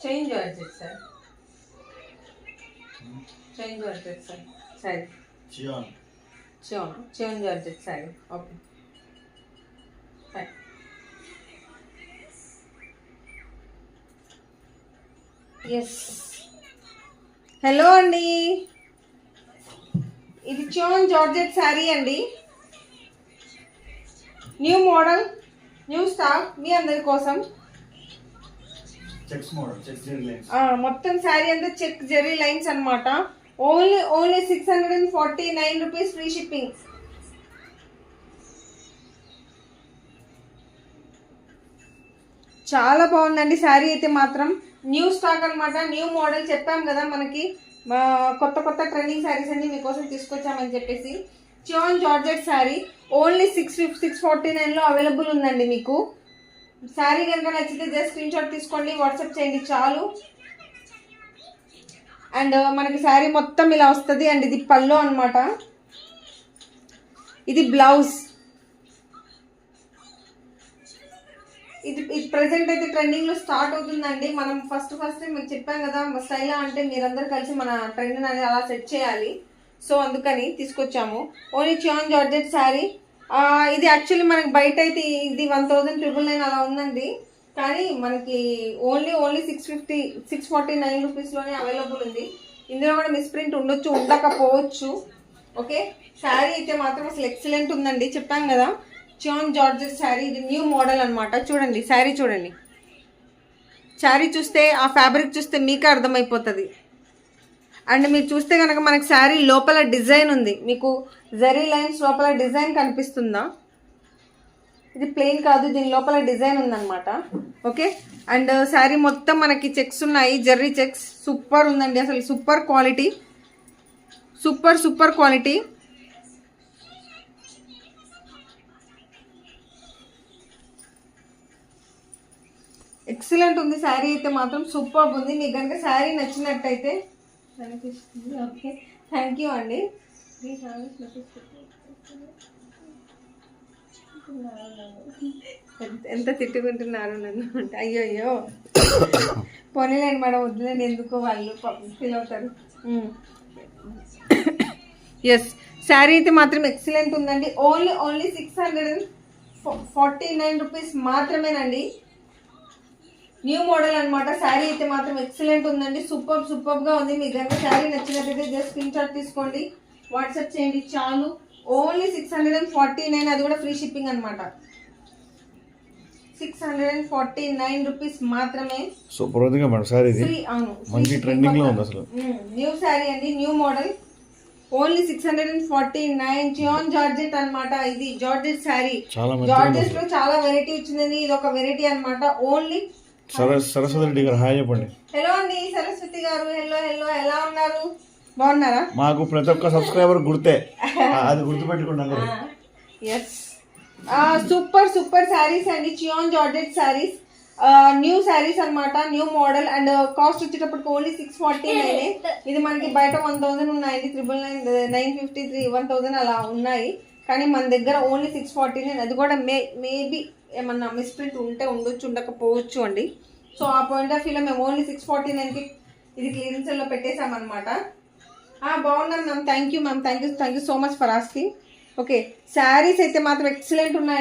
Change sir change sir sir chinon georgette sari okay yes hello అండి, ఇది chinon georgette sari అండి. New model, new stock మీ అందరి కోసం. మొత్తం శారీ అంతా చెక్ జెరీ లైన్స్ అన్నమాట. Only 649 rupees free shipping. చాలా బాగుందండి శారీ అయితే మాత్రం. న్యూ స్టాక్ అనమాట, న్యూ మోడల్. చెప్పాం కదా మనకి కొత్త కొత్త ట్రెండింగ్ శారీస్ అన్ని మీకోసం తీసుకొచ్చామని చెప్పేసి. చియోన్ జార్జెట్ శారీ ఓన్లీ 649లో అవైలబుల్ ఉందండి మీకు. శారీ కనుక నచ్చితే జస్ట్ స్క్రీన్ షాట్ తీసుకోండి, వాట్సాప్ చేయండి చాలు. అండ్ మనకి శారీ మొత్తం ఇలా వస్తుంది. అండ్ ఇది పళ్ళు అనమాట, ఇది బ్లౌజ్. ఇది ప్రెసెంట్ అయితే ట్రెండింగ్ లో స్టార్ట్ అవుతుందండి. మనం ఫస్ట్ మీకు చెప్పాం కదా స్టైల్ అంటే మీరందరూ కలిసి మన ట్రెండ్ అనేది అలా సెట్ చేయాలి. సో అందుకని తీసుకొచ్చాము. Only chinon georgette sari. ఇది యాక్చువల్లీ మనకి బయట అయితే ఇది 1999 అలా ఉందండి, కానీ మనకి ఓన్లీ 649 రూపీస్లోనే అవైలబుల్ ఉంది. ఇందులో కూడా మిస్ప్రింట్ ఉండొచ్చు, ఉండకపోవచ్చు. ఓకే, శారీ అయితే మాత్రం అసలు ఎక్సలెంట్ ఉందండి. చెప్పాం కదా చియోన్ జార్జెట్ శారీ. ఇది న్యూ మోడల్ అనమాట. చూడండి శారీ, చూడండి శారీ చూస్తే ఆ ఫ్యాబ్రిక్ చూస్తే మీకే అర్థమైపోతుంది. అండ్ మీరు చూస్తే కనుక మనకి శారీ లోపల డిజైన్ ఉంది, మీకు జరీ లైన్స్ లోపల డిజైన్ కనిపిస్తుందా? ఇది ప్లెయిన్ కాదు, దీని లోపల డిజైన్ ఉందన్నమాట. ఓకే, అండ్ శారీ మొత్తం మనకి చెక్స్ ఉన్నాయి, జర్రీ చెక్స్. సూపర్ ఉందండి, అసలు super quality, super quality. Excellent ఉంది శారీ అయితే మాత్రం, సూపర్ ఉంది. మీకు కనుక శారీ నచ్చినట్టయితే కనిపిస్తుంది. ఓకే, థ్యాంక్ యూ అండి. ఎంత తిట్టుకుంటున్నారు నన్ను అంటే. అయ్యో పోనీలేండి మేడం, వద్దులేండి, ఎందుకో వాళ్ళు ఫీల్ అవుతారు. ఎస్, శారీ అయితే మాత్రం ఎక్సలెంట్ ఉందండి. ఓన్లీ 649 రూపీస్ మాత్రమేనండి. న్యూ మోడల్ అనమాట. శారీ అయితే మాత్రం ఎక్సలెంట్ ఉందండి, సూపర్గా ఉంది. మీకు కనుక శారీ నచ్చినట్లయితే జస్ట్ స్క్రీన్ షాట్ తీసుకోండి, వాట్సాప్ చేయండి చాలు. ఓన్లీ 649, అది కూడా ఫ్రీ షిప్పింగ్ అనమాట. 649 రూపీస్ మాత్రమే. సూపర్ ఉంది మేడం శారీ, ఇది అవును, మంచి ట్రెండింగ్ లో ఉంది అసలు. న్యూ శారీ అండి, న్యూ మోడల్. ఓన్లీ 649. చియోన్ జార్జెట్ అనమాట. ఇది జార్జెట్ శారీ. జార్జెట్ లో చాలా వెరైటీ వచ్చిందండి, ఇది ఒక వెరైటీ అనమాట. ఓన్లీ సరస్వతి రెడ్డి గారు హాయ్ చెప్పండి. హలో అండి సరస్వతి గారు, హలో ఎలా ఉన్నారు? బాగున్నారా? మాకు ప్రతి ఒక్క సబ్స్క్రైబర్ గుర్తే, అది గుర్తుపెట్టుకోండి. ఎస్, సూపర్ శారీస్ అండి. చియోన్ జార్జెట్ శారీస్, న్యూ శారీస్ అనమాట, న్యూ మోడల్. అండ్ కాస్ట్ వచ్చేటప్పటికి ఓన్లీ 649. ఇది మనకి బయట 1000 ఉన్నాయండి, 999, 953, 1000 అలా ఉన్నాయి. కానీ మన దగ్గర ఓన్లీ 649. అది కూడా మేబీ ఏమన్నా మిస్ప్రింట్ ఉంటే ఉండొచ్చు, ఉండకపోవచ్చు అండి. సో ఆ పాయింట్ ఆఫ్ వ్యూలో మేము ఓన్లీ 649కి ఇది క్లియరెన్స్లో పెట్టేసామన్నమాట. బాగున్నాం ma'am, thank you ma'am, thank you so much for asking. Okay, saris అయితే మాత్రం ఎక్సలెంట్ ఉన్నాయి.